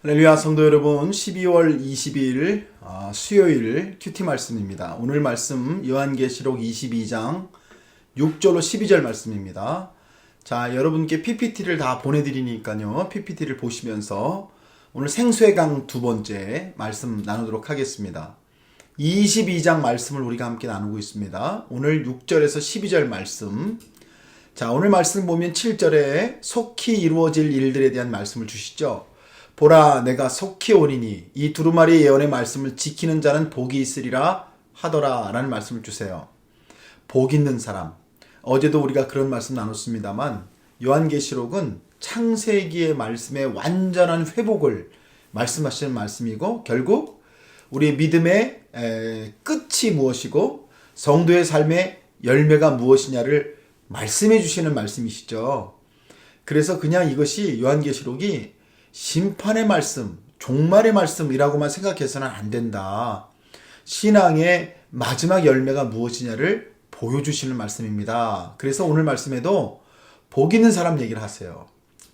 할렐루야 성도 여러분, 12월 22일 수요일 큐티 말씀입니다. 오늘 말씀 요한계시록 22장 6절로 12절 말씀입니다. 자, 여러분께 PPT를 다 보내드리니까요. PPT를 보시면서 오늘 생수의강 두 번째 말씀 나누도록 하겠습니다. 22장 말씀을 우리가 함께 나누고 있습니다. 오늘 6절에서 12절 말씀. 자, 오늘 말씀 보면 7절에 속히 이루어질 일들에 대한 말씀을 주시죠. 보라, 내가 속히 오리니 이 두루마리 예언의 말씀을 지키는 자는 복이 있으리라 하더라 라는 말씀을 주세요. 복 있는 사람. 어제도 우리가 그런 말씀 나눴습니다만 요한계시록은 창세기의 말씀의 완전한 회복을 말씀하시는 말씀이고, 결국 우리의 믿음의 끝이 무엇이고 성도의 삶의 열매가 무엇이냐를 말씀해 주시는 말씀이시죠. 그래서 그냥 이것이 요한계시록이 심판의 말씀, 종말의 말씀이라고만 생각해서는 안 된다. 신앙의 마지막 열매가 무엇이냐를 보여주시는 말씀입니다. 그래서 오늘 말씀에도 복 있는 사람 얘기를 하세요.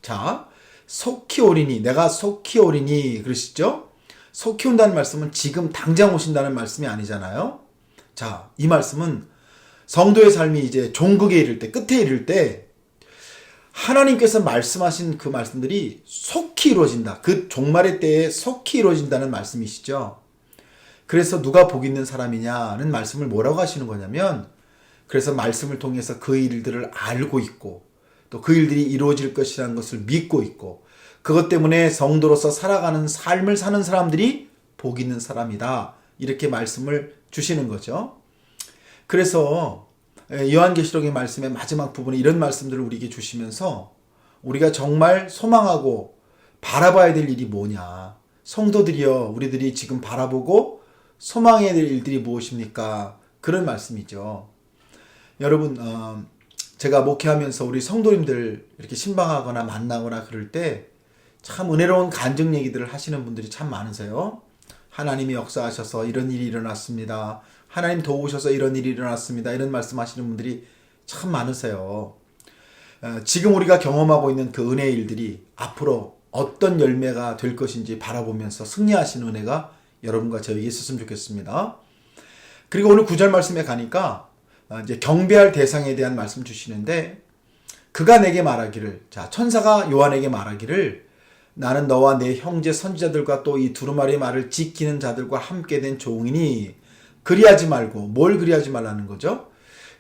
자, 속히 오리니, 내가 속히 오리니 그러시죠? 속히 온다는 말씀은 지금 당장 오신다는 말씀이 아니잖아요. 자, 이 말씀은 성도의 삶이 이제 종국에 이를 때, 끝에 이를 때 하나님께서 말씀하신 그 말씀들이 속히 이루어진다. 그 종말의 때에 속히 이루어진다는 말씀이시죠. 그래서 누가 복 있는 사람이냐는 말씀을 뭐라고 하시는 거냐면, 그래서 말씀을 통해서 그 일들을 알고 있고 또 그 일들이 이루어질 것이라는 것을 믿고 있고, 그것 때문에 성도로서 살아가는 삶을 사는 사람들이 복 있는 사람이다. 이렇게 말씀을 주시는 거죠. 그래서 요한계시록의 말씀의 마지막 부분에 이런 말씀들을 우리에게 주시면서 우리가 정말 소망하고 바라봐야 될 일이 뭐냐. 성도들이여, 우리들이 지금 바라보고 소망해야 될 일들이 무엇입니까? 그런 말씀이죠. 여러분, 제가 목회하면서 우리 성도님들 이렇게 신방하거나 만나거나 그럴 때 참 은혜로운 간증 얘기들을 하시는 분들이 참 많으세요. 하나님이 역사하셔서 이런 일이 일어났습니다. 하나님 도우셔서 이런 일이 일어났습니다. 이런 말씀하시는 분들이 참 많으세요. 지금 우리가 경험하고 있는 그 은혜의 일들이 앞으로 어떤 열매가 될 것인지 바라보면서 승리하시는 은혜가 여러분과 저에게 있었으면 좋겠습니다. 그리고 오늘 9절 말씀에 가니까 이제 경배할 대상에 대한 말씀 주시는데, 그가 내게 말하기를, 자, 천사가 요한에게 말하기를, 나는 너와 내 형제 선지자들과 또 이 두루마리의 말을 지키는 자들과 함께 된 종이니 그리하지 말고. 뭘 그리하지 말라는 거죠?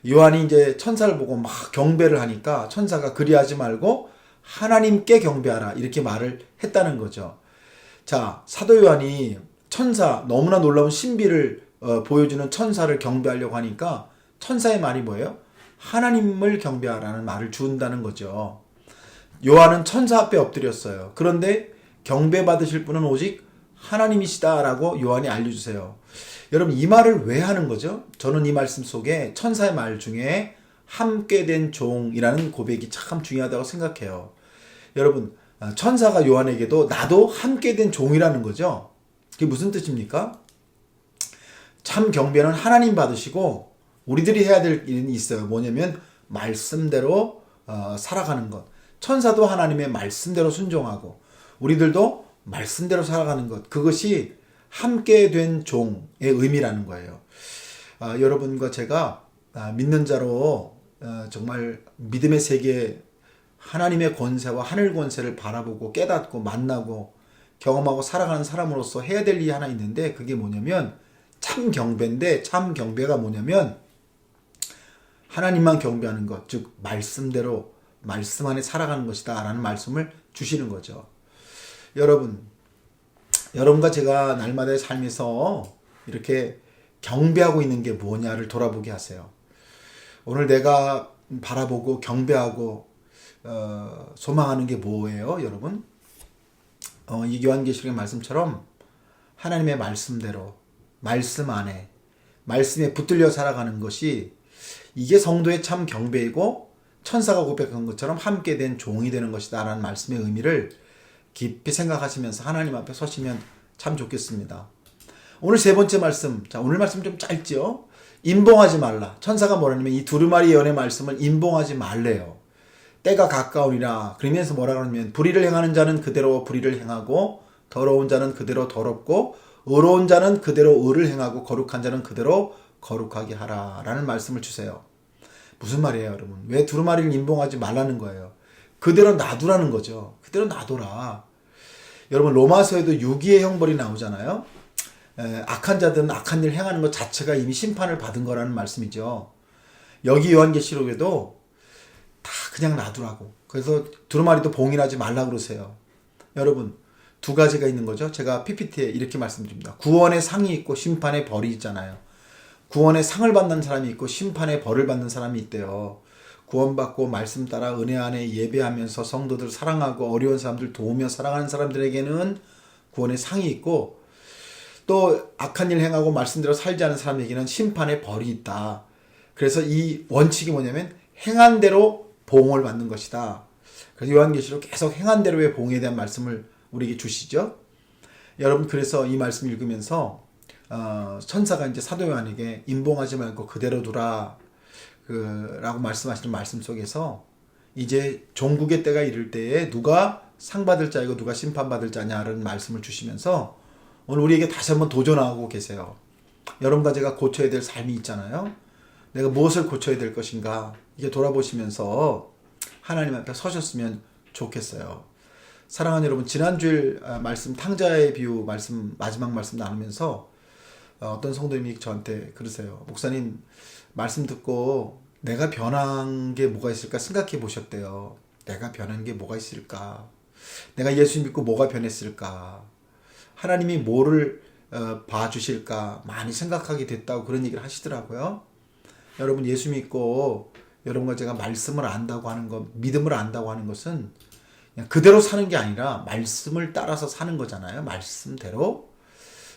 요한이 이제 천사를 보고 막 경배를 하니까 천사가 그리하지 말고 하나님께 경배하라 이렇게 말을 했다는 거죠. 자, 사도 요한이 천사, 너무나 놀라운 신비를 보여주는 천사를 경배하려고 하니까 천사의 말이 뭐예요? 하나님을 경배하라는 말을 준다는 거죠. 요한은 천사 앞에 엎드렸어요. 그런데 경배받으실 분은 오직 하나님이시다라고 요한이 알려주세요. 여러분, 이 말을 왜 하는 거죠? 저는 이 말씀 속에 천사의 말 중에 함께 된 종이라는 고백이 참 중요하다고 생각해요. 여러분, 천사가 요한에게도 나도 함께 된 종이라는 거죠. 그게 무슨 뜻입니까? 참 경배는 하나님 받으시고 우리들이 해야 될 일이 있어요. 뭐냐면 말씀대로 살아가는 것. 천사도 하나님의 말씀대로 순종하고 우리들도 말씀대로 살아가는 것. 그것이 함께 된 종의 의미라는 거예요. 여러분과 제가 믿는 자로 정말 믿음의 세계, 하나님의 권세와 하늘 권세를 바라보고 깨닫고 만나고 경험하고 살아가는 사람으로서 해야 될 일이 하나 있는데, 그게 뭐냐면 참 경배인데, 참 경배가 뭐냐면 하나님만 경배하는 것, 즉 말씀대로 말씀 안에 살아가는 것이다 라는 말씀을 주시는 거죠. 여러분과 제가 날마다의 삶에서 이렇게 경배하고 있는 게 뭐냐를 돌아보게 하세요. 오늘 내가 바라보고 경배하고 소망하는 게 뭐예요, 여러분? 이 요한계시록의 말씀처럼 하나님의 말씀대로, 말씀 안에, 말씀에 붙들려 살아가는 것이, 이게 성도의 참 경배이고 천사가 고백한 것처럼 함께 된 종이 되는 것이다 라는 말씀의 의미를 깊이 생각하시면서 하나님 앞에 서시면 참 좋겠습니다. 오늘 세 번째 말씀. 자, 오늘 말씀 좀 짧죠? 임봉하지 말라. 천사가 뭐라냐면 이 두루마리 예언의 말씀을 임봉하지 말래요. 때가 가까우니라. 그러면서 뭐라 그러냐면 불의를 행하는 자는 그대로 불의를 행하고 더러운 자는 그대로 더럽고 의로운 자는 그대로 의를 행하고 거룩한 자는 그대로 거룩하게 하라 라는 말씀을 주세요. 무슨 말이에요, 여러분? 왜 두루마리를 임봉하지 말라는 거예요? 그대로 놔두라는 거죠. 그대로 놔둬라. 여러분, 로마서에도 유기의 형벌이 나오잖아요. 악한 자들은 악한 일 행하는 것 자체가 이미 심판을 받은 거라는 말씀이죠. 여기 요한계시록에도 다 그냥 놔두라고. 그래서 두루마리도 봉인하지 말라 그러세요. 여러분, 두 가지가 있는 거죠. 제가 PPT에 이렇게 말씀드립니다. 구원의 상이 있고 심판의 벌이 있잖아요. 구원의 상을 받는 사람이 있고 심판의 벌을 받는 사람이 있대요. 구원받고 말씀 따라 은혜 안에 예배하면서 성도들 사랑하고 어려운 사람들 도우며 사랑하는 사람들에게는 구원의 상이 있고, 또 악한 일 행하고 말씀대로 살지 않은 사람에게는 심판의 벌이 있다. 그래서 이 원칙이 뭐냐면 행한 대로 보응을 받는 것이다. 그래서 요한계시록 계속 행한 대로의 보응에 대한 말씀을 우리에게 주시죠. 여러분, 그래서 이 말씀 읽으면서 천사가 이제 사도 요한에게 임봉하지 말고 그대로 두라 라고 말씀하시는 말씀 속에서 이제 종국의 때가 이를 때에 누가 상 받을 자이고 누가 심판 받을 자냐는 말씀을 주시면서 오늘 우리에게 다시 한번 도전하고 계세요. 여러분과 제가 고쳐야 될 삶이 있잖아요. 내가 무엇을 고쳐야 될 것인가, 이게 돌아보시면서 하나님 앞에 서셨으면 좋겠어요. 사랑하는 여러분, 지난주일 말씀 탕자의 비유 말씀, 마지막 말씀 나누면서 어떤 성도님이 저한테 그러세요. 목사님, 말씀 듣고 내가 변한 게 뭐가 있을까 생각해 보셨대요. 내가 변한 게 뭐가 있을까? 내가 예수 믿고 뭐가 변했을까? 하나님이 뭐를 봐주실까? 많이 생각하게 됐다고 그런 얘기를 하시더라고요. 여러분, 예수 믿고 여러분과 제가 말씀을 안다고 하는 것, 믿음을 안다고 하는 것은 그냥 그대로 사는 게 아니라 말씀을 따라서 사는 거잖아요. 말씀대로.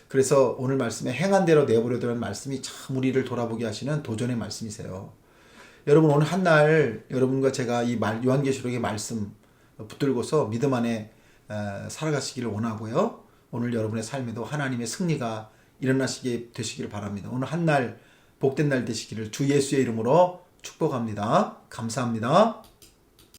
그래서 오늘 말씀에 행한 대로 내버려두라는 말씀이 참 우리를 돌아보게 하시는 도전의 말씀이세요. 여러분, 오늘 한날 여러분과 제가 이 요한계시록의 말씀 붙들고서 믿음 안에 살아가시기를 원하고요. 오늘 여러분의 삶에도 하나님의 승리가 일어나시게 되시기를 바랍니다. 오늘 한날 복된 날 되시기를 주 예수의 이름으로 축복합니다. 감사합니다.